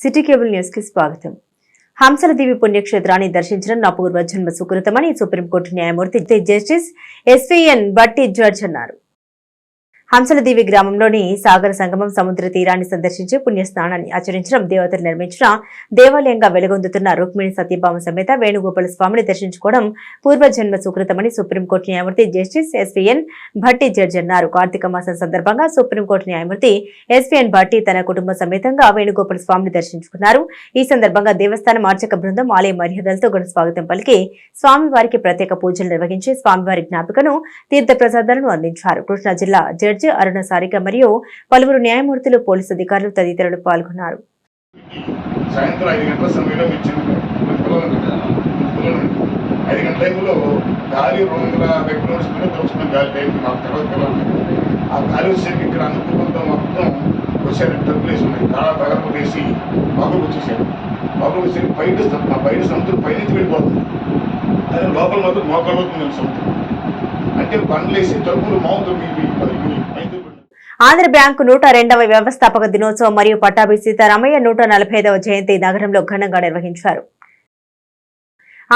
City cable news కి స్వాగతం. హంసలదేవి పుణ్యక్షేత్రాన్ని దర్శించడం నా పూర్వజన్మ సుకృతమని సుప్రీంకోర్టు న్యాయమూర్తి జస్టిస్ ఎస్వీఎన్ భట్టి జడ్జ్ అన్నారు. హంసలదేవి గ్రామంలోని సాగర సంగమం సముద్ర తీరాన్ని సందర్శించి పుణ్యస్నానాన్ని ఆచరించడం దేవతలు నిర్మించిన దేవాలయంగా వెలుగొందుతున్న రుక్మిణి సత్యభామ సమేత వేణుగోపాల స్వామిని దర్శించుకోవడం పూర్వజన్మ సుకృతమని సుప్రీంకోర్టు న్యాయమూర్తి జస్టిస్ ఎస్వీఎన్ భట్టి జడ్జ్ అన్నారు. కార్తీక మాసం సందర్భంగా సుప్రీంకోర్టు న్యాయమూర్తి ఎస్వీఎన్ భట్టి తన కుటుంబ సమేతంగా వేణుగోపాల స్వామిని దర్శించుకున్నారు. ఈ సందర్భంగా దేవస్థానం అర్చక బృందం ఆలయ మర్యాదలతో ఘన స్వాగతం పలికి స్వామివారికి ప్రత్యేక పూజలు నిర్వహించి స్వామివారి జ్ఞాపికను తీర్థ ప్రసాదాలను అందించారు. కృష్ణా జిల్లా జడ్జి అరుణ సారిక మరియు పలువురు న్యాయమూర్తులు, పోలీసు అధికారులు తదితరులు పాల్గొన్నారు. సాయంత్రం 5 గంటల సమయంలో ఐదు గంటల టైంలో గాలి 250 కిలోమీటర్స్ తెలుస్తున్న గాలి టైంకి మాకు తర్వాత ఆ గాలి వచ్చేసరికి ఇక్కడ అనుకుంటూ మొత్తం వచ్చారు. డబ్బులేసి ఉన్నాయి తగరపు వేసి మాకు వచ్చేసారు. మాకు వచ్చేసరికి బయట సముద్రం పైనుంచి వెళ్ళిపోతుంది. అదే లోపల మాత్రం మోకాలు అవుతుంది సముద్రం. అంటే బండ్లేసి తలుపులు మావుతుంది. ఆంధ్ర బ్యాంకు 102వ వ్యవస్థాపక దినోత్సవం మరియు పట్టాభి సీతారామయ్య 145వ జయంతి నగరంలో ఘనంగా నిర్వహించారు.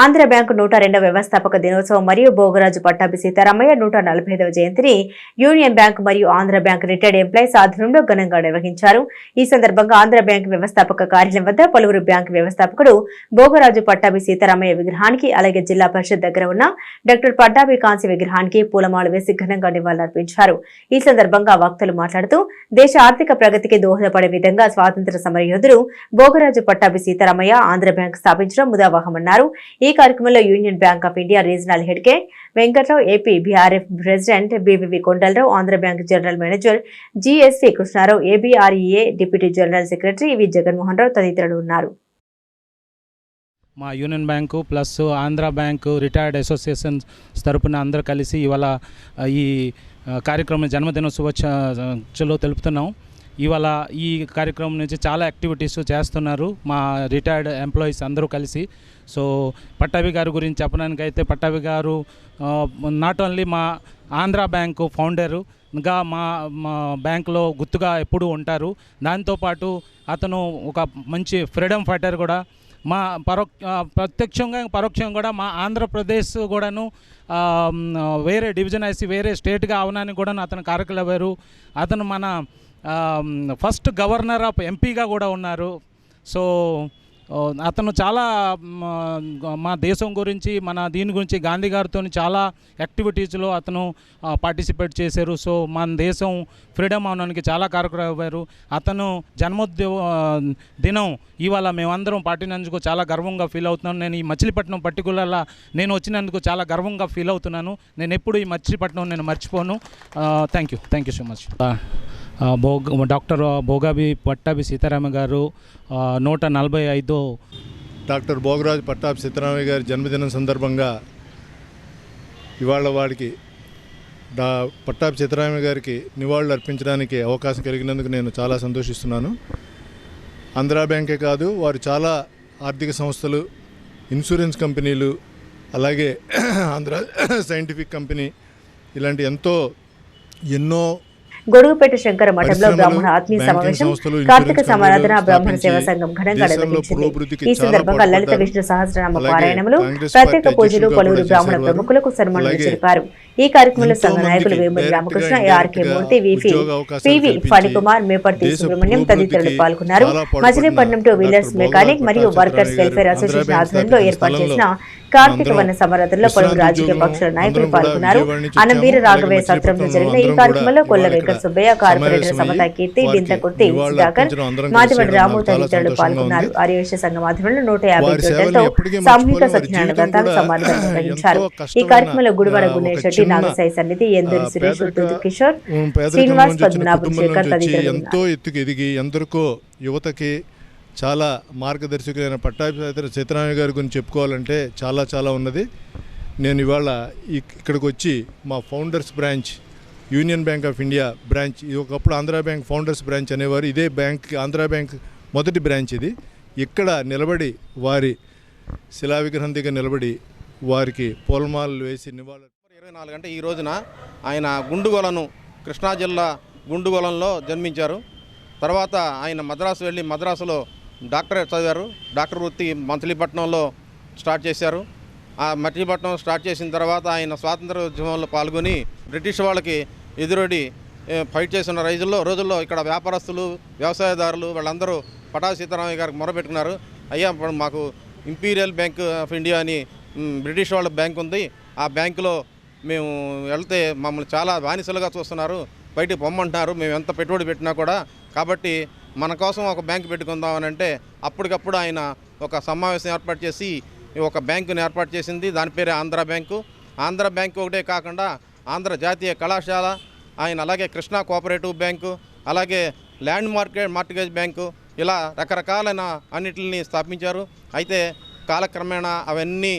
ఆంధ్ర బ్యాంకు 102వ వ్యవస్థాపక దినోత్సవం మరియు భోగరాజు పట్టాభి సీతారామయ్య 145వ జయంతిని యూనియన్ బ్యాంక్ మరియు ఆంధ్ర బ్యాంక్ రిటైర్డ్ ఎంప్లాయీస్ ఆధ్వర్యంలో ఘనంగా నిర్వహించారు. ఈ సందర్భంగా ఆంధ్ర బ్యాంక్ వ్యవస్థాపక కార్యాలయం వద్ద పలువురు బ్యాంకు వ్యవస్థాపకుడు భోగరాజు పట్టాభి సీతారామయ్య విగ్రహానికి, అలాగే జిల్లా పరిషత్ దగ్గర ఉన్న డాక్టర్ పట్టాభి కాంస్య విగ్రహానికి పూలమాలు వేసి ఘనంగా నివాళులర్పించారు. ఈ సందర్భంగా వక్తలు మాట్లాడుతూ దేశ ఆర్థిక ప్రగతికి దోహదపడే విధంగా స్వాతంత్ర సమరయోధుడు భోగరాజు పట్టాభి సీతారామయ్య ఆంధ్ర బ్యాంక్ స్థాపించడం ముదావహమన్నారు. ఈ కార్యక్రమంలో union bank of India regional head K Venkatrao, AP BRF president BVV Kondalarao, Andhra bank general manager GSV Krishnarao, ABREA deputy general secretary V Jaganmohan Rao తదితరులు ఉన్నారు. మా union bank plus Andhra bank retired associations తరపున అందరూ కలిసి ఇవాళ ఈ కార్యక్రమం జన్మదిన శుభాకాంక్షలు తెలుపుతున్నాం. ఇవాళ ఈ కార్యక్రమం నుంచి చాలా యాక్టివిటీస్ చేస్తున్నారు మా రిటైర్డ్ ఎంప్లాయీస్ అందరూ కలిసి. సో పట్టాభి గారి గురించి చెప్పడానికైతే పట్టాభి గారు నాట్ ఓన్లీ మా ఆంధ్ర బ్యాంకు ఫౌండరుగా మా బ్యాంకులో గుర్తుగా ఎప్పుడూ ఉంటారు. దాంతోపాటు అతను ఒక మంచి ఫ్రీడమ్ ఫైటర్ కూడా. మా ప్రత్యక్షంగా పరోక్షంగా కూడా మా ఆంధ్రప్రదేశ్ కూడాను వేరే డివిజన్ వేసి వేరే స్టేట్గా అవడానికి కూడా అతను కారకులయ్యారు. అతను మన ఫస్ట్ గవర్నర్ ఆఫ్ ఎంపీగా కూడా ఉన్నారు. సో అతను చాలా మా దేశం గురించి మన దీని గురించి గాంధీ గారితో చాలా యాక్టివిటీస్లో అతను పార్టిసిపేట్ చేశారు. సో మన దేశం ఫ్రీడమ్ అవడానికి చాలా కారకులయ్యారు. అతను దినం ఇవాళ మేమందరం పాటినందుకు చాలా గర్వంగా ఫీల్ అవుతున్నాను. నేను ఈ మచిలీపట్నం పర్టికులర్గా నేను వచ్చినందుకు చాలా గర్వంగా ఫీల్ అవుతున్నాను. నేను ఎప్పుడు ఈ మచిలీపట్నం నేను మర్చిపోను. Thank you so much. Doctor Bhogabhi Pattabhi Sitarama గారు 145 డాక్టర్ భోగరాజు పట్టాభి సీతారామయ్య గారి జన్మదినం సందర్భంగా ఇవాళ వాడికి పట్టాభి సీతారామయ్య గారికి నివాళులు అర్పించడానికి అవకాశం కలిగినందుకు నేను చాలా సంతోషిస్తున్నాను. ఆంధ్రా బ్యాంకే కాదు, వారు చాలా ఆర్థిక సంస్థలు, ఇన్సూరెన్స్ కంపెనీలు, అలాగే ఆంధ్ర సైంటిఫిక్ కంపెనీ ఇలాంటి ఎన్నో గొడుగుపేట శంకర మఠంలో బ్రాహ్మణ ఆత్మీయ సమావేశం కార్తీక సమారాధన బ్రాహ్మణ సేవా సంఘం ఘనంగా నిర్వహించింది. ఈ సందర్భంగా లలిత విష్ణు సహస్రనామ పారాయణములు, ప్రత్యేక పూజలు, పలువురు బ్రాహ్మణ ప్రముఖులకు సన్మానాలు జరిపారు. ఈ కార్యక్రమంలో సంఘ నాయకులు వేమూరి రామకృష్ణ, ఏఆర్కే మూర్తి, పివి ఫణికుమార్, మేపర్తి సుబ్రహ్మణ్యం తదితరులు పాల్గొన్నారు. మచిలీపట్నం టూ వీలర్స్ మెకానిక్ మరియు వర్కర్స్ వెల్ఫేర్ అసోసియేషన్ ఆధ్వర్యంలో ఏర్పాటు చేసిన కార్తీక వన సమారాధనలో పలువురు రాజకీయ పక్షాల నాయకులు పాల్గొన్నారు. అనంవీర రాఘవయ్య సత్రంలో జరిగిన ఈ కార్యక్రమంలో కొల్ల వెంకట సుబ్బయ్య, కార్పొరేటర్ సమతా కీర్తి, బింతకుర్తి సుధాకర్, మాదివడి రాము తదితరులు పాల్గొన్నారు. ఆర్యవైశ్య సంఘం ఆధ్వర్యంలో 150 జట్లతో సామూహిక సత్యనారాయణ వ్రతాలు సమారాధన నిర్వహించారు. ఈ కార్యక్రమంలో గుడివాడ గుణేష్ శెట్టి, నాగసాయి సన్నిధి, ఎందూరి సురేష్, ఉత్తూరు కిషోర్, శ్రీనివాస్, పద్మనాభం శేఖర్ తదితరులు ఎంతో ఎత్తుకు ఎదిగి ఎందరికో యువతకి చాలా మార్గదర్శకులైన పట్టాభి సీతారామయ్య గారి గురించి చెప్పుకోవాలంటే చాలా చాలా ఉన్నది. నేను ఇవాళ ఇక్కడికి వచ్చి మా founders branch union bank of India branch, ఇది ఒకప్పుడు ఆంధ్రా బ్యాంక్ ఫౌండర్స్ బ్రాంచ్ అనేవారు. ఇదే బ్యాంక్ ఆంధ్రా బ్యాంక్ మొదటి బ్రాంచ్ ఇది. ఇక్కడ నిలబడి వారి శిలా విగ్రహం దగ్గర నిలబడి వారికి పూలమాలలు వేసి నివాళులు 24 అంటే ఈ రోజున ఆయన గుండుగోలను, కృష్ణా జిల్లా గుండుగోలంలో జన్మించారు. తర్వాత ఆయన మద్రాసు వెళ్ళి మద్రాసులో డాక్టరేట్ చదివారు. డాక్టర్ వృత్తి మచిలీపట్నంలో స్టార్ట్ చేశారు. ఆ మచిలీపట్నం స్టార్ట్ చేసిన తర్వాత ఆయన స్వాతంత్ర ఉద్యమంలో పాల్గొని బ్రిటిష్ వాళ్ళకి ఎదురొడి ఫైట్ చేసిన రోజుల్లో ఇక్కడ వ్యాపారస్తులు, వ్యవసాయదారులు వాళ్ళందరూ పటాభి సీతారామయ్య గారికి మొరపెట్టుకున్నారు. అయ్యా మాకు ఇంపీరియల్ బ్యాంక్ ఆఫ్ ఇండియా అని బ్రిటిష్ వాళ్ళ బ్యాంక్ ఉంది. ఆ బ్యాంకులో మేము వెళ్తే మమ్మల్ని చాలా బానిసలుగా చూస్తున్నారు, బయటికి పొమ్మంటున్నారు, మేము ఎంత పెట్టుబడి పెట్టినా కూడా. కాబట్టి మన కోసం ఒక బ్యాంకు పెట్టుకుందామని అంటే అప్పటికప్పుడు ఆయన ఒక సమావేశం ఏర్పాటు చేసి ఒక బ్యాంకుని ఏర్పాటు చేసింది. దాని పేరే ఆంధ్ర బ్యాంకు. ఆంధ్ర బ్యాంకు ఒకటే కాకుండా ఆంధ్ర జాతీయ కళాశాల, ఆయన అలాగే కృష్ణా కోఆపరేటివ్ బ్యాంకు, అలాగే ల్యాండ్ మార్టిగేజ్ బ్యాంకు, ఇలా రకరకాలైన అన్నిటిని స్థాపించారు. అయితే కాలక్రమేణా అవన్నీ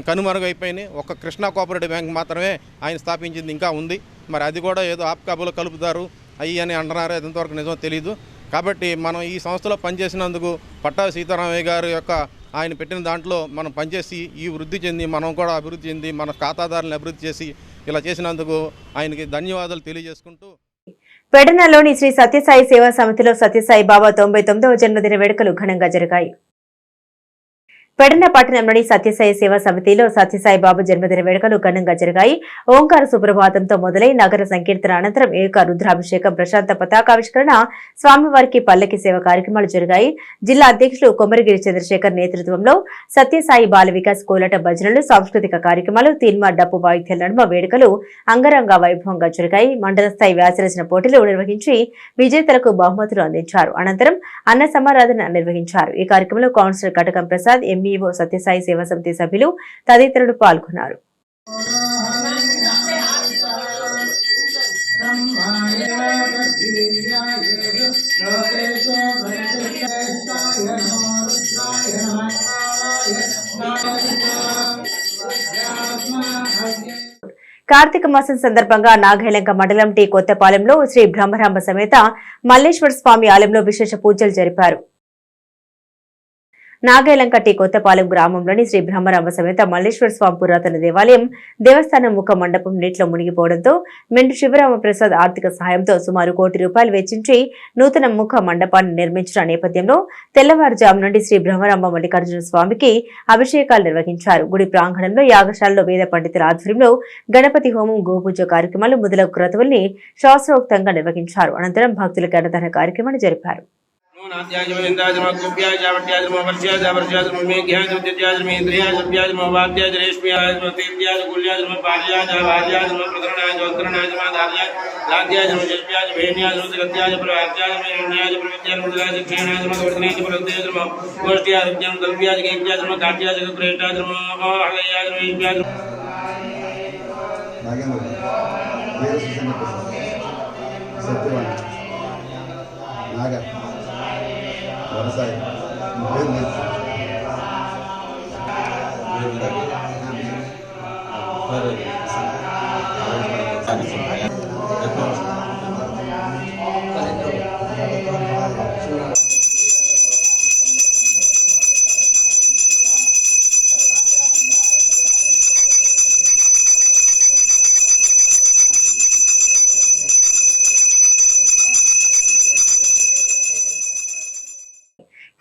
కనుమరుగైపోయినాయి. ఒక కృష్ణా కోఆపరేటివ్ బ్యాంక్ మాత్రమే ఆయన స్థాపించింది ఇంకా ఉంది. మరి అది కూడా ఏదో ఆప్కాబులో కలుపుతారు అయ్యి అని అంటున్నారు, ఎంతవరకు నిజమో తెలీదు. కాబట్టి మనం ఈ సంస్థలో పనిచేసినందుకు పట్టాభి సీతారామయ్య గారు యొక్క ఆయన పెట్టిన దాంట్లో మనం పనిచేసి ఈ వృద్ధి చెంది మనం కూడా అభివృద్ధి చెంది మన ఖాతాదారులను అభివృద్ధి చేసి ఇలా చేసినందుకు ఆయనకి ధన్యవాదాలు తెలియజేసుకుంటూ, పెడనలోని శ్రీ సత్యసాయి సేవా సమితిలో సత్యసాయి బాబా 99వ జన్మదిన వేడుకలు ఘనంగా జరిగాయి. పెడన పట్టణంలోని సత్యసాయి సేవా సమితిలో సత్యసాయి బాబా జన్మదిన వేడుకలు ఘనంగా జరిగాయి. ఓంకార సుప్రభాతంతో మొదలై నగర సంకీర్తన అనంతరం ఏక రుద్రాభిషేకం, ప్రశాంత పతాకావిష్కరణ, స్వామివారికి పల్లకి సేవ కార్యక్రమాలు జరిగాయి. జిల్లా అధ్యక్షులు కొమరగిరి చంద్రశేఖర్ నేతృత్వంలో సత్యసాయి బాల వికాస్ కోలాట భజనలు, సాంస్కృతిక కార్యక్రమాలు, తీన్మా డప్పు వాయిద్యాల నడుమ వేడుకలు అంగరంగ వైభవంగా జరిగాయి. మండల స్థాయి వ్యాసరచన పోటీలు నిర్వహించి విజేతలకు బహుమతులు అందించారు. అనంతరం అన్న సమారాధన నిర్వహించారు. ఈ కార్యక్రమంలో కౌన్సిలర్ కటకం ప్రసాద్, ఎంఈఓ సత్యసాయి సేవా సమితి సభ్యులు తదితరులు పాల్గొన్నారు. కార్తీక మాసం సందర్భంగా నాగైలంక మండలం టి కొత్తపాలెంలో శ్రీ బ్రహ్మరాంబ సమేత మల్లేశ్వర స్వామి ఆలయంలో విశేష పూజలు జరిపారు. నాగైలంక టి కొత్తపాలెం గ్రామంలోని శ్రీ బ్రహ్మరాంబ సమేత మల్లేశ్వర స్వామి పురాతన దేవాలయం దేవస్థానం ముఖ మండపం నీటిలో మునిగిపోవడంతో మెండు శివరామ ప్రసాద్ ఆర్థిక సహాయంతో సుమారు ₹1 కోటి వెచ్చించి నూతన ముఖ మండపాన్ని నిర్మించిన నేపథ్యంలో తెల్లవారుజాము నుండి శ్రీ బ్రహ్మరాంబ మల్లికార్జున స్వామికి అభిషేకాలు నిర్వహించారు. గుడి ప్రాంగణంలో యాగశాలలో వేద పండితుల ఆధ్వర్యంలో గణపతి హోమం, గోపూజ కార్యక్రమాలు మొదలగు క్రతువుల్ని శాస్త్రోక్తంగా నిర్వహించారు. అనంతరం భక్తులకు అన్నదాన కార్యక్రమాన్ని జరిపారు. వ్యవసాయం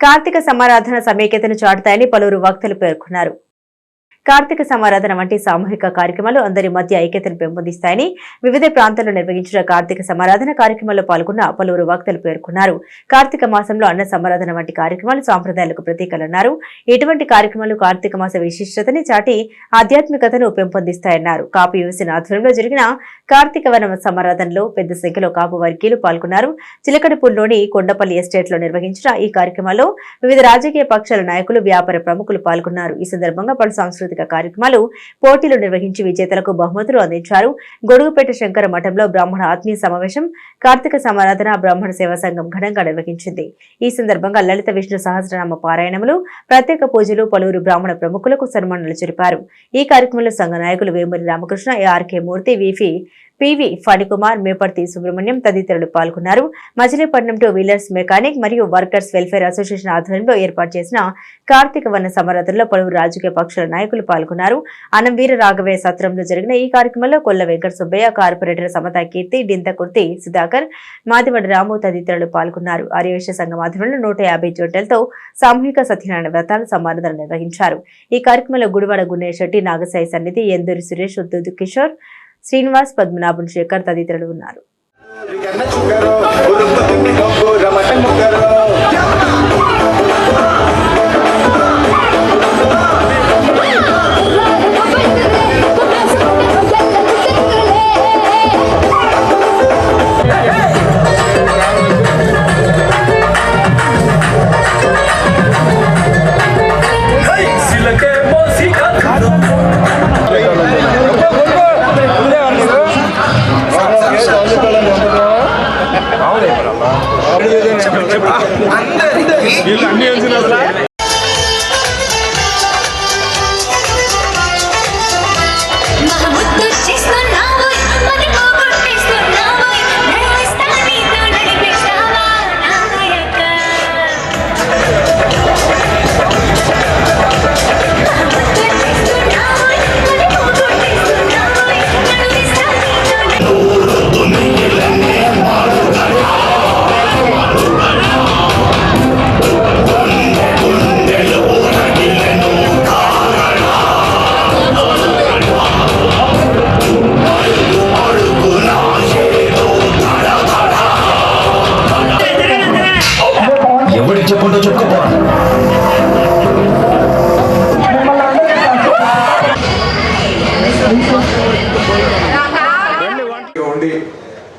కార్తీక సమారాధన సమైక్యతను చాటుతాయని పలువురు వక్తలు పేర్కొన్నారు. కార్తీక సమారాధన వంటి సామూహిక కార్యక్రమాలు అందరి మధ్య ఐక్యతను పెంపొందిస్తాయని వివిధ ప్రాంతాల్లో నిర్వహించిన కార్తీక సమారాధన కార్యక్రమాల్లో పాల్గొన్న పలువురు వక్తలు పేర్కొన్నారు. కార్తీక మాసంలో అన్న సమారాధన వంటి కార్యక్రమాలు సాంప్రదాయాలకు ప్రతీకలన్నారు. ఇటువంటి కార్యక్రమాలు కార్తీక మాస విశిష్టతని చాటి ఆధ్యాత్మికతను పెంపొందిస్తాయన్నారు. కాపు యువసేన ఆధ్వర్యంలో జరిగిన కార్తీక వన సమారాధనలో పెద్ద సంఖ్యలో కాపు వర్గీయులు పాల్గొన్నారు. చిలకడపూర్లోని కొండపల్లి ఎస్టేట్లో నిర్వహించిన ఈ కార్యక్రమాల్లో వివిధ రాజకీయ పక్షాల నాయకులు, వ్యాపార ప్రముఖులు పాల్గొన్నారు. ఈ సందర్భంగా పలు సాంస్కృతిక కార్యక్రమాలు, పోటీలు నిర్వహించి విజేతలకు బహుమతులు అందించారు. గొడుగుపేట శంకర మఠంలో బ్రాహ్మణ ఆత్మీయ సమావేశం, కార్తీక సమారాధన బ్రాహ్మణ సేవా సంఘం ఘనంగా నిర్వహించింది. ఈ సందర్భంగా లలిత విష్ణు సహస్రనామ పారాయణములు, ప్రత్యేక పూజలు, పలువురు బ్రాహ్మణ ప్రముఖులకు సన్మానాలు జరిపారు. ఈ కార్యక్రమంలో సంఘ నాయకులు వేమూరి రామకృష్ణ, ఏఆర్కే మూర్తి, విఫి పివి ఫణికుమార్, మేపర్తి సుబ్రహ్మణ్యం తదితరులు పాల్గొన్నారు. మచిలీపట్నం టూ వీలర్స్ మెకానిక్ మరియు వర్కర్స్ వెల్ఫేర్ అసోసియేషన్ ఆధ్వర్యంలో ఏర్పాటు చేసిన కార్తీక వన సమరథంలో పలువురు రాజకీయ పక్షాల నాయకులు పాల్గొన్నారు. అనం వీర రాఘవయ్య సత్రంలో జరిగిన ఈ కార్యక్రమంలో కొల్ల వెంకట సుబ్బయ్య, కార్పొరేటర్ సమతా కీర్తి, డింతకుర్తి సుధాకర్, మాదివడి రాము తదితరులు పాల్గొన్నారు. ఆర్యవైశ్య సంఘం ఆధ్వర్యంలో 150 జొట్టెలతో సామూహిక సత్యనారాయణ వ్రతాలు సమారాధన నిర్వహించారు. ఈ కార్యక్రమంలో గుడివాడ గున్నేశ్ శెట్టి, నాగసాయి సన్నిధి, ఎందూరి సురేష్, ఉద్దుదు కిషోర్, శ్రీనివాస్, పద్మనాభన్ శేఖర్ తదితరులు ఉన్నారు.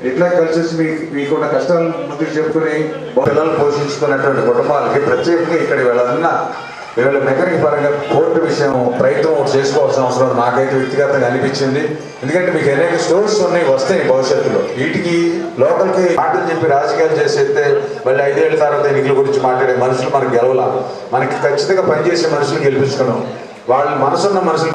ఇట్లా కలిసి మీకున్న కష్టాలు ముందుకు చెప్పుకుని పిల్లలు పోషించుకున్నటువంటి కుటుంబాలకి ప్రత్యేకంగా ఇక్కడ వీళ్ళ మెకానిక్ పరంగా కోర్టు విషయం ప్రయత్నం చేసుకోవాల్సిన అవసరం నాకైతే వ్యక్తిగతంగా అనిపించింది. ఎందుకంటే మీకు అనేక స్టోర్స్ ఉన్నాయి, వస్తాయి భవిష్యత్తులో. వీటికి లోకల్కి మాటలు చెప్పి రాజకీయాలు చేసేస్తే మళ్ళీ 5 ఏళ్ళ తర్వాత ఎన్నికల గురించి మాట్లాడే మనుషులు మనకు గెలవాల. మనకి ఖచ్చితంగా పనిచేసే మనుషులు గెలిపించుకున్నాం. వాళ్ళ మనసున్న మనుషులు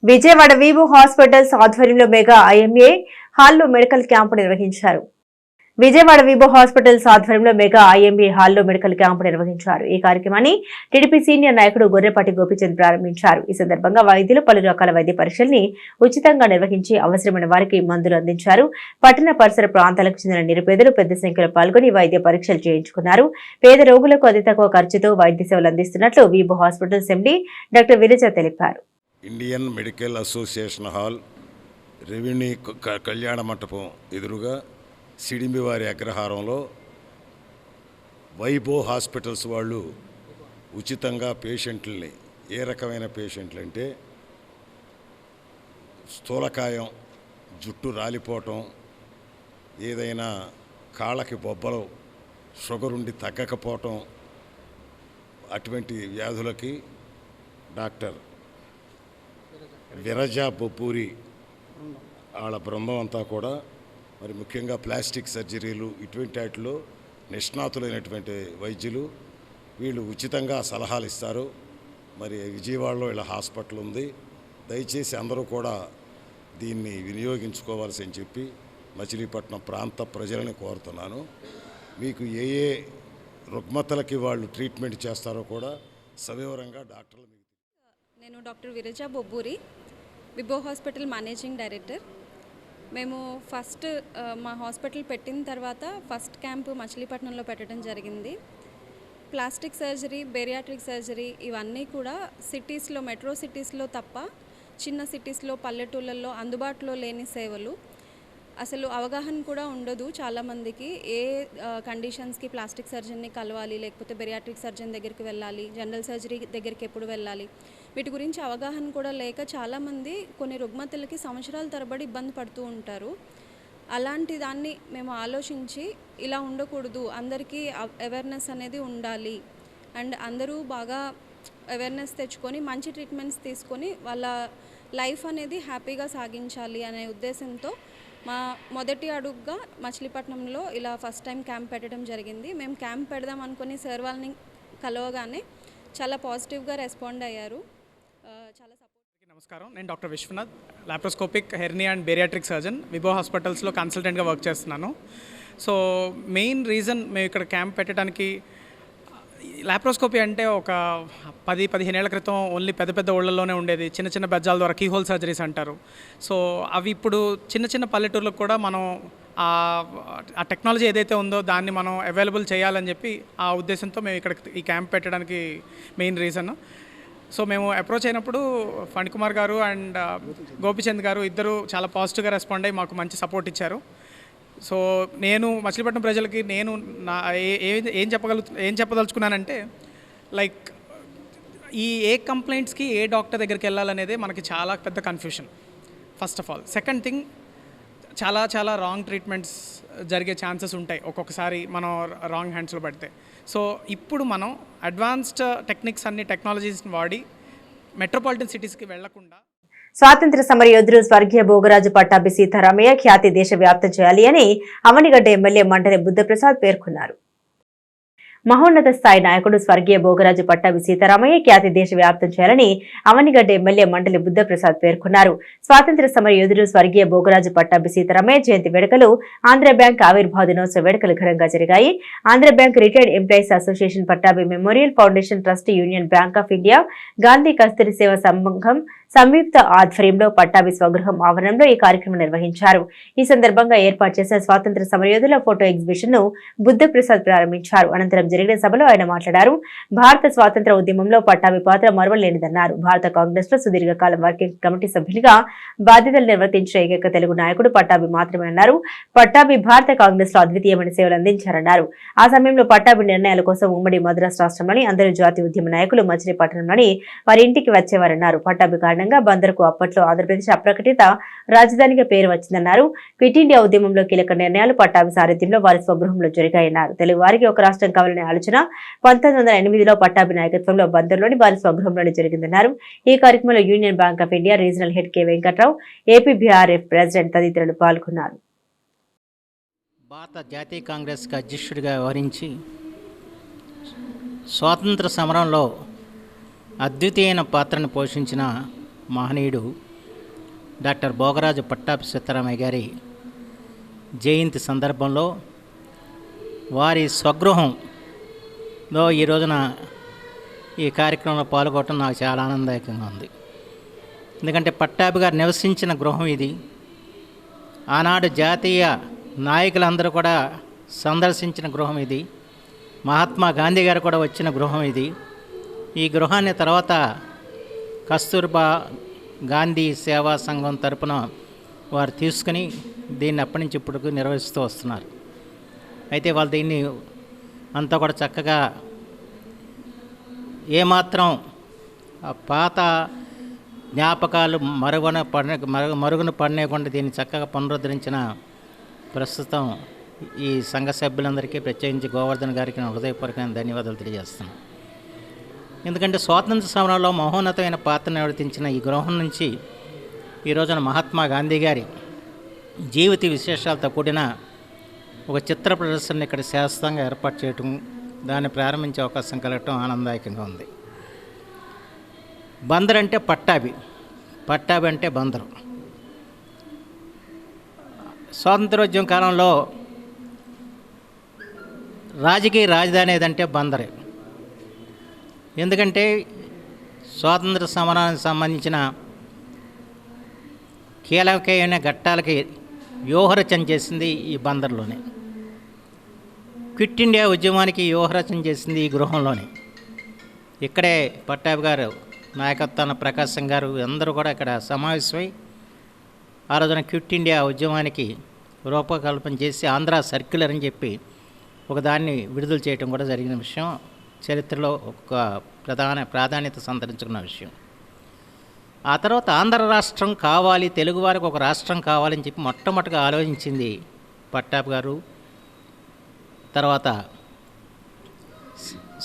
విజయవాడ వివో హాస్పిటల్స్ ఆధ్వర్యంలో మెగా ఐఎంఏ హాల్లో మెడికల్ క్యాంపు నిర్వహించారు. విజయవాడ విబో హాస్పిటల్స్ ఆధ్వర్యంలో మెగా ఐఎంఏ హాల్లో మెడికల్ క్యాంపు నిర్వహించారు. ఈ కార్యక్రమాన్ని టీడీపీ సీనియర్ నాయకుడు గొర్రెపాటి గోపిచంద్ ప్రారంభించారు. ఈ సందర్భంగా వైద్యులు పలు రకాల వైద్య పరీక్షల్ని ఉచితంగా నిర్వహించి అవసరమైన వారికి మందులు అందించారు. పట్టణ పరిసర ప్రాంతాలకు చెందిన నిరుపేదలు పెద్ద సంఖ్యలో పాల్గొని వైద్య పరీక్షలు చేయించుకున్నారు. పేద రోగులకు అతి తక్కువ ఖర్చుతో వైద్య సేవలు అందిస్తున్నట్లు విబో హాస్పిటల్స్ ఎండీ డాక్టర్ విరజ తెలిపారు. Indian medical association hall, revenue కళ్యాణ మంటపం ఎదురుగా సిడింబి వారి అగ్రహారంలో వైబో హాస్పిటల్స్ వాళ్ళు ఉచితంగా పేషెంట్లని, ఏ రకమైన పేషెంట్లు అంటే స్థూలకాయం, జుట్టు రాలిపోవటం, ఏదైనా కాళ్ళకి బొబ్బలు, షుగర్ ఉండి తగ్గకపోవటం, అటువంటి వ్యాధులకి డాక్టర్ విరజా బొబ్బూరి వాళ్ళ బృందం అంతా కూడా మరి ముఖ్యంగా ప్లాస్టిక్ సర్జరీలు ఇటువంటి వాటిలో నిష్ణాతులైనటువంటి వైద్యులు వీళ్ళు ఉచితంగా సలహాలు ఇస్తారు. మరి విజయవాడలో వీళ్ళ హాస్పిటల్ ఉంది. దయచేసి అందరూ కూడా దీన్ని వినియోగించుకోవాల్సి అని చెప్పి మచిలీపట్నం ప్రాంత ప్రజలని కోరుతున్నాను. మీకు ఏ ఏ రుగ్మతలకి వాళ్ళు ట్రీట్మెంట్ చేస్తారో కూడా సవివరంగా డాక్టర్లు. నేను doctor Viraja Bobburi, Vibho hospital managing director. మేము ఫస్ట్ మా హాస్పిటల్ పెట్టిన తర్వాత ఫస్ట్ క్యాంపు మచిలీపట్నంలో పెట్టడం జరిగింది. ప్లాస్టిక్ సర్జరీ, బేరియాట్రిక్ సర్జరీ ఇవన్నీ కూడా సిటీస్లో, మెట్రో సిటీస్లో తప్ప చిన్న సిటీస్లో, పల్లెటూళ్ళల్లో అందుబాటులో లేని సేవలు. అసలు అవగాహన కూడా ఉండదు చాలామందికి. ఏ కండిషన్స్కి ప్లాస్టిక్ సర్జన్ని కలవాలి, లేకపోతే బెరియాట్రిక్ సర్జన్ దగ్గరికి వెళ్ళాలి, జనరల్ సర్జరీ దగ్గరికి ఎప్పుడు వెళ్ళాలి, వీటి గురించి అవగాహన కూడా లేక చాలామంది కొన్ని రుగ్మతలకి సంవత్సరాల తరబడి ఇబ్బంది పడుతూ ఉంటారు. అలాంటి దాన్ని మేము ఆలోచించి ఇలా ఉండకూడదు, అందరికీ అవేర్నెస్ అనేది ఉండాలి అండ్ అందరూ బాగా అవేర్నెస్ తెచ్చుకొని మంచి ట్రీట్మెంట్స్ తీసుకొని వాళ్ళ లైఫ్ అనేది హ్యాపీగా సాగించాలి అనే ఉద్దేశంతో మా మొదటి అడుగుగా మచిలీపట్నంలో ఇలా ఫస్ట్ టైం క్యాంప్ పెట్టడం జరిగింది. మేము క్యాంప్ పెడదాం అనుకుని సార్ వాళ్ళని కలవగానే చాలా పాజిటివ్గా రెస్పాండ్ అయ్యారు. చాలా సపోర్ట్. నమస్కారం, నేను doctor Vishwanath, laparoscopic hernia and bariatric surgeon, Vibho హాస్పిటల్స్లో కన్సల్టెంట్గా వర్క్ చేస్తున్నాను. సో మెయిన్ రీజన్ మేము ఇక్కడ క్యాంప్ పెట్టడానికి, లాప్రోస్కోపీ అంటే ఒక 10-15 ఏళ్ల క్రితం ఓన్లీ పెద్ద పెద్ద ఊళ్ళల్లోనే ఉండేది. చిన్న చిన్న బెజ్జాల ద్వారా కీహోల్ సర్జరీస్ అంటారు. సో అవి ఇప్పుడు చిన్న చిన్న పల్లెటూర్లకు కూడా మనం ఆ టెక్నాలజీ ఏదైతే ఉందో దాన్ని మనం అవైలబుల్ చేయాలని చెప్పి ఆ ఉద్దేశంతో మేము ఇక్కడ ఈ క్యాంప్ పెట్టడానికి మెయిన్ రీజన్. సో మేము అప్రోచ్ అయినప్పుడు ఫణికుమార్ గారు అండ్ గోపిచంద్ గారు ఇద్దరు చాలా పాజిటివ్గా రెస్పాండ్ అయ్యి మాకు మంచి సపోర్ట్ ఇచ్చారు. సో నేను మచిలీపట్నం ప్రజలకి నేను ఏం చెప్పదలుచుకున్నానంటే, లైక్ ఏ కంప్లైంట్స్కి ఏ డాక్టర్ దగ్గరికి వెళ్ళాలనేదే మనకి చాలా పెద్ద confusion first of all. Second thing, చాలా రాంగ్ ట్రీట్మెంట్స్ జరిగే ఛాన్సెస్ ఉంటాయి ఒక్కొక్కసారి మనం రాంగ్ హ్యాండ్స్లో పడితే. సో ఇప్పుడు మనం అడ్వాన్స్డ్ టెక్నిక్స్ అన్ని టెక్నాలజీస్ని వాడి మెట్రోపాలిటన్ సిటీస్కి వెళ్లకుండా స్వాతంత్ర సమర యోధుడు స్వర్గీయ భోగరాజు పట్టాభి సీతారామయ్య ఖ్యాతి దేశవ్యాప్తం చేయాలి అని అవనిగడ్డ ఎమ్మెల్యే మండలి బుద్ధప్రసాద్ పేర్కొన్నారు. మహోన్నత స్థాయి నాయకుడు స్వర్గీయ భోగరాజు పట్టాభి సీతారామయ్య ఖ్యాతి దేశవ్యాప్తం చేయాలని అవనిగడ్డ ఎమ్మెల్యే మండలి బుద్ధప్రసాద్ పేర్కొన్నారు. స్వాతంత్ర సమర యోధుడు స్వర్గీయ భోగరాజు పట్టాభి సీతారామయ్య జయంతి వేడుకలు ఆంధ్ర బ్యాంక్ ఆవిర్భావ దినోత్సవ వేడుకలు ఘనంగా జరిగాయి. Andhra bank retired employees association, Pattabhi memorial foundation trust, union bank of India, Gandhi Kasturi Seva Sangham సంయుక్త ఆధ్వర్యంలో పట్టాభి స్వగృహం ఆవరణంలో ఈ కార్యక్రమం నిర్వహించారు. ఈ సందర్భంగా ఏర్పాటు చేసిన స్వాతంత్ర సమరయోధుల ఫోటో ఎగ్జిబిషన్ ను బుద్ధప్రసాద్ ప్రారంభించారు. అనంతరం జరిగిన సభలో ఆయన మాట్లాడారు. భారత స్వాతంత్ర ఉద్యమంలో పట్టాభి పాత్ర మరువలేనిదన్నారు. భారత కాంగ్రెస్ లో సుదీర్ఘకాలం వర్కింగ్ కమిటీ సభ్యులుగా బాధ్యతలు నిర్వర్తించిన ఏకైక తెలుగు నాయకుడు పట్టాభి మాత్రమే అన్నారు. పట్టాభి భారత కాంగ్రెస్ లో అద్వితీయమైన సేవలు అందించారన్నారు. ఆ సమయంలో పట్టాభి నిర్ణయాల కోసం ఉమ్మడి మద్రాసు రాష్ట్రంలోని అందరూ జాతీయ ఉద్యమ నాయకులు మచిలీపట్నంలోని వారి ఇంటికి వచ్చేవారన్నారు. పట్టాభి కారణంగా బందరుకు అప్పట్లో ఆంధ్రప్రదేశ్ అప్రకటిత రాజధానిగా పేరు వచ్చిందన్నారు. క్విట్ ఇండియా ఉద్యమంలో కీలక నిర్ణయాలు పట్టాభి సారథ్యంలో వారి స్వగృహంలో జరిగాయన్నారు. తెలుగు వారికి ఒక రాష్ట్రం కావాలనే ఆలోచన 1908లో పట్టాభి నాయకత్వంలో బందరులోని వారి స్వగృహంలోనే జరిగిందన్నారు. ఈ కార్యక్రమంలో union bank of India regional head K Venkatrao, APBRF president తదితరులు పాల్గొన్నారు. భారత జాతీయ కాంగ్రెస్కి అధ్యక్షుడిగా వ్యవహరించి స్వాతంత్ర సమరంలో అద్వితీయమైన పాత్రను పోషించిన మహనీయుడు డాక్టర్ భోగరాజు పట్టాభి సీతారామయ్య గారి జయంతి సందర్భంలో వారి స్వగృహంలో ఈ రోజున ఈ కార్యక్రమంలో పాల్గొనడం నాకు చాలా ఆనందదాయకంగా ఉంది. ఎందుకంటే పట్టాభి గారు నివసించిన గృహం ఇది. ఆనాడు జాతీయ నాయకులందరూ కూడా సందర్శించిన గృహం ఇది. మహాత్మా గాంధీ గారు కూడా వచ్చిన గృహం ఇది. ఈ గృహాన్ని తర్వాత కస్తూర్బా గాంధీ సేవా సంఘం తరపున వారు తీసుకుని దీన్ని అప్పటి నుంచి ఇప్పటికి నిర్వహిస్తూ వస్తున్నారు. అయితే వాళ్ళు దీన్ని అంతా కూడా చక్కగా ఏమాత్రం పాత జ్ఞాపకాలు మరుగున పడనేకుండా దీన్ని చక్కగా పునరుద్ధరించిన ప్రస్తుతం ఈ సంఘ సభ్యులందరికీ, ప్రత్యేకించి గోవర్ధన్ గారికి హృదయపూర్వకమైన ధన్యవాదాలు తెలియజేస్తున్నాను. ఎందుకంటే స్వాతంత్ర సమరంలో మహోన్నతమైన పాత్ర నిర్వర్తించిన ఈ గృహం నుంచి ఈ రోజున మహాత్మా గాంధీ గారి జీవిత విశేషాలతో కూడిన ఒక చిత్ర ప్రదర్శన ఇక్కడ శాశ్వతంగా ఏర్పాటు చేయటం, దాన్ని ప్రారంభించే అవకాశం కలగటం ఆనందదాయకంగా ఉంది. బందర్ అంటే పట్టాభి అంటే బందరు. స్వాతంత్రోద్యమ కాలంలో రాజకీయ రాజధాని ఏదంటే బందరే. ఎందుకంటే స్వాతంత్ర సమరానికి సంబంధించిన కీలకమైన ఘట్టాలకి వ్యూహరచన చేసింది ఈ బందర్లోనే. క్విట్ ఇండియా ఉద్యమానికి వ్యూహరచన చేసింది ఈ గృహంలోనే. ఇక్కడే పట్టాభి గారు నాయకత్వాన ప్రకాశం గారు అందరూ కూడా ఇక్కడ సమావేశమై ఆ రోజున క్విట్ ఇండియా ఉద్యమానికి రూపకల్పన చేసి ఆంధ్ర సర్క్యులర్ అని చెప్పి ఒక దాన్ని విడుదల చేయడం కూడా జరిగిన విషయం, చరిత్రలో ఒక ప్రాధాన్యత సంతరించుకున్న విషయం. ఆ తర్వాత ఆంధ్ర రాష్ట్రం కావాలి, తెలుగువారికి ఒక రాష్ట్రం కావాలని చెప్పి మొట్టమొదటిగా ఆలోచించింది పట్టాభి గారు, తర్వాత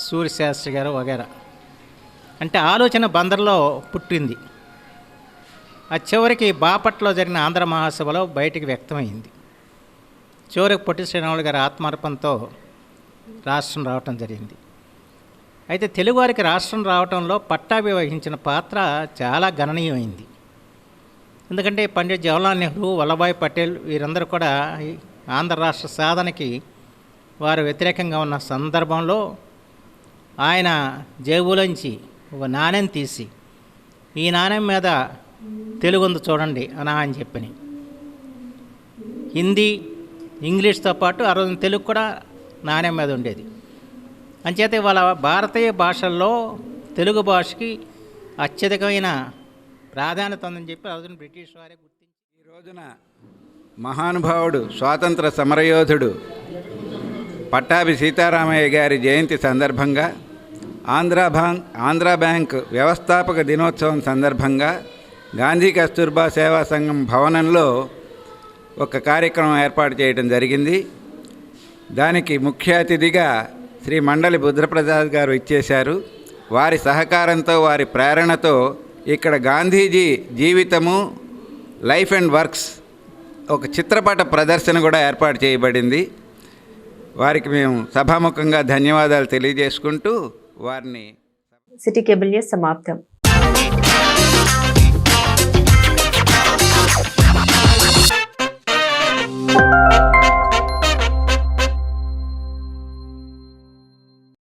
సూర్యశాస్త్రి గారు వగేరా. అంటే ఆలోచన బందర్లో పుట్టింది. ఆ చివరికి బాపట్లో జరిగిన ఆంధ్ర మహాసభలో బయటికి వ్యక్తమైంది. చివరికి పొట్టి శ్రీరాములు గారి ఆత్మార్పణతో రాష్ట్రం రావటం జరిగింది. అయితే తెలుగువారికి రాష్ట్రం రావటంలో పట్టాభి వహించిన పాత్ర చాలా గణనీయమైంది. ఎందుకంటే పండిట్ జవహర్లాల్ నెహ్రూ, వల్లభాయ్ పటేల్ వీరందరూ కూడా ఆంధ్ర రాష్ట్ర సాధనకి వారు వ్యతిరేకంగా ఉన్న సందర్భంలో ఆయన జేబులోంచి ఒక నాణ్యం తీసి ఈ నాణ్యం మీద తెలుగు ఉంది చూడండి అని చెప్పని హిందీ, ఇంగ్లీష్తో పాటు ఆ రోజున తెలుగు కూడా నాణ్యం మీద ఉండేది. అంచేతే వాళ్ళ భారతీయ భాషల్లో తెలుగు భాషకి అత్యధికమైన ప్రాధాన్యత ఉందని చెప్పి ఆ రోజున బ్రిటిష్ వారే గుర్తించి ఈ రోజున మహానుభావుడు స్వాతంత్ర సమరయోధుడు పట్టాభి సీతారామయ్య గారి జయంతి సందర్భంగా ఆంధ్రా బ్యాంక్ వ్యవస్థాపక దినోత్సవం సందర్భంగా గాంధీ కస్తూర్బా సేవా సంఘం భవనంలో ఒక కార్యక్రమం ఏర్పాటు చేయడం జరిగింది. దానికి ముఖ్య అతిథిగా శ్రీ మండలి బుద్రప్రసాద్ గారు ఇచ్చేశారు. వారి సహకారంతో, వారి ప్రేరణతో ఇక్కడ గాంధీజీ జీవితము, లైఫ్ అండ్ వర్క్స్ ఒక చిత్రపట ప్రదర్శన కూడా ఏర్పాటు చేయబడింది. వారికి మేము సభాముఖంగా ధన్యవాదాలు తెలియజేసుకుంటూ వారిని సిటీ కేబుల్ న్యూస్ సమాప్తం.